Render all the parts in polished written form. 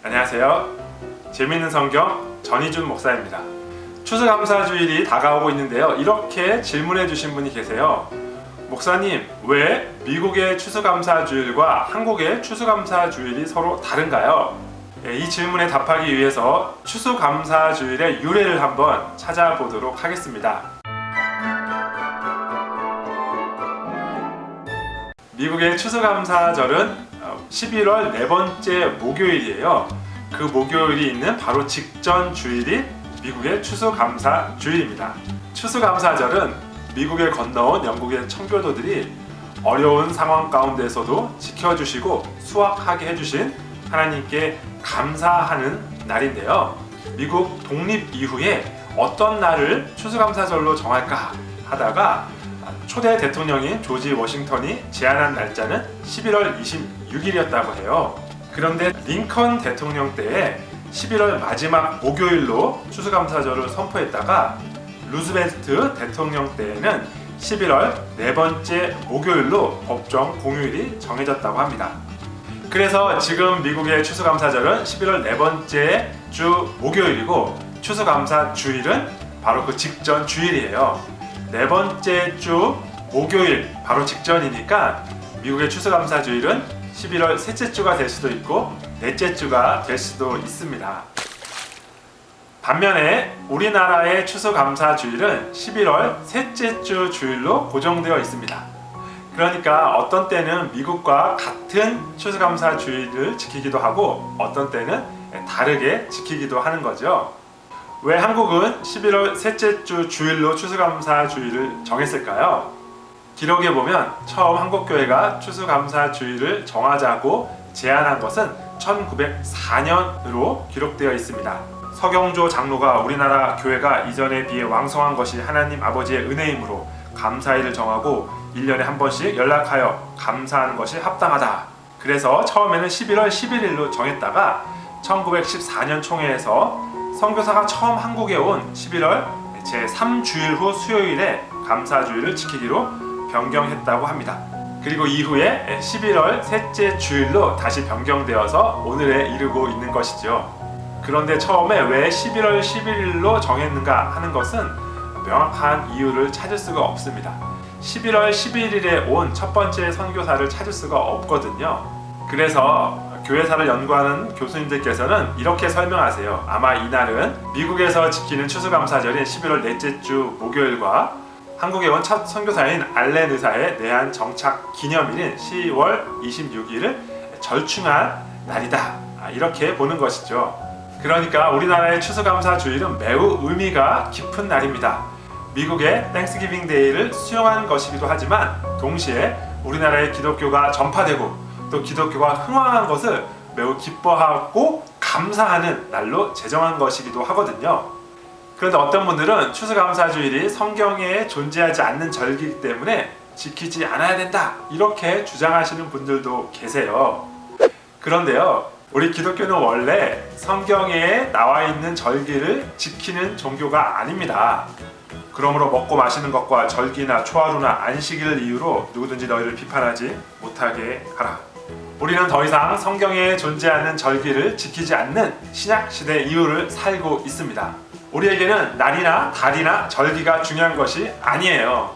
안녕하세요. 재미있는 성경 전희준 목사입니다. 추수감사주일이 다가오고 있는데요. 이렇게 질문해 주신 분이 계세요. 목사님, 왜 미국의 추수감사주일과 한국의 추수감사주일이 서로 다른가요? 이 질문에 답하기 위해서 추수감사주일의 유래를 한번 찾아보도록 하겠습니다. 미국의 추수감사절은 11월 네 번째 목요일이에요. 그 목요일이 있는 바로 직전 주일이 미국의 추수감사주일입니다. 추수감사절은 미국에 건너온 영국의 청교도들이 어려운 상황 가운데서도 지켜주시고 수확하게 해주신 하나님께 감사하는 날인데요. 미국 독립 이후에 어떤 날을 추수감사절로 정할까 하다가 초대 대통령인 조지 워싱턴이 제안한 날짜는 11월 26일이었다고 해요. 그런데 링컨 대통령 때에 11월 마지막 목요일로 추수감사절을 선포했다가 루즈벨트 대통령 때에는 11월 네 번째 목요일로 법정 공휴일이 정해졌다고 합니다. 그래서 지금 미국의 추수감사절은 11월 네 번째 주 목요일이고 추수감사주일은 바로 그 직전 주일이에요. 네 번째 주 목요일 바로 직전이니까 미국의 추수감사주일은 11월 셋째 주가 될 수도 있고 넷째 주가 될 수도 있습니다. 반면에 우리나라의 추수감사주일은 11월 셋째 주 주일로 고정되어 있습니다. 그러니까 어떤 때는 미국과 같은 추수감사주일을 지키기도 하고 어떤 때는 다르게 지키기도 하는 거죠. 왜 한국은 11월 셋째 주 주일로 추수감사주일을 정했을까요? 기록에 보면 처음 한국교회가 추수감사주일을 정하자고 제안한 것은 1904년으로 기록되어 있습니다. 서경조 장로가 우리나라 교회가 이전에 비해 왕성한 것이 하나님 아버지의 은혜이므로 감사일을 정하고 1년에 한 번씩 연락하여 감사하는 것이 합당하다. 그래서 처음에는 11월 11일로 정했다가 1914년 총회에서 선교사가 처음 한국에 온 11월 제3주일 후 수요일에 감사주일을 지키기로 변경했다고 합니다. 그리고 이후에 11월 셋째 주일로 다시 변경되어서 오늘에 이르고 있는 것이죠. 그런데 처음에 왜 11월 11일로 정했는가 하는 것은 명확한 이유를 찾을 수가 없습니다. 11월 11일에 온 첫 번째 선교사를 찾을 수가 없거든요. 그래서 교회사를 연구하는 교수님들께서는 이렇게 설명하세요. 아마 이날은 미국에서 지키는 추수감사절인 11월 넷째 주 목요일과 한국에 온 첫 선교사인 알렌 의사의 내한 정착 기념일인 10월 26일을 절충한 날이다. 이렇게 보는 것이죠. 그러니까 우리나라의 추수감사주일은 매우 의미가 깊은 날입니다. 미국의 땡스기빙 데이를 수용한 것이기도 하지만 동시에 우리나라의 기독교가 전파되고 또 기독교가 흥왕한 것을 매우 기뻐하고 감사하는 날로 제정한 것이기도 하거든요. 그런데 어떤 분들은 추수감사주일이 성경에 존재하지 않는 절기이기 때문에 지키지 않아야 된다 이렇게 주장하시는 분들도 계세요. 그런데요, 우리 기독교는 원래 성경에 나와 있는 절기를 지키는 종교가 아닙니다. 그러므로 먹고 마시는 것과 절기나 초하루나 안식일을 이유로 누구든지 너희를 비판하지 못하게 하라. 우리는 더 이상 성경에 존재하는 절기를 지키지 않는 신약시대 이유를 살고 있습니다. 우리에게는 날이나 달이나 절기가 중요한 것이 아니에요.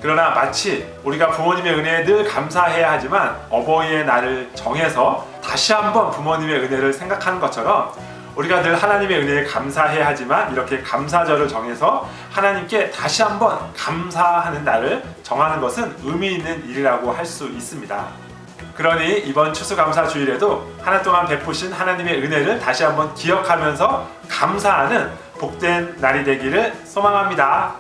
그러나 마치 우리가 부모님의 은혜에 늘 감사해야 하지만 어버이의 날을 정해서 다시 한번 부모님의 은혜를 생각하는 것처럼 우리가 늘 하나님의 은혜에 감사해야 하지만 이렇게 감사절을 정해서 하나님께 다시 한번 감사하는 날을 정하는 것은 의미 있는 일이라고 할 수 있습니다. 그러니 이번 추수감사주일에도 한 해 동안 베푸신 하나님의 은혜를 다시 한번 기억하면서 감사하는 복된 날이 되기를 소망합니다.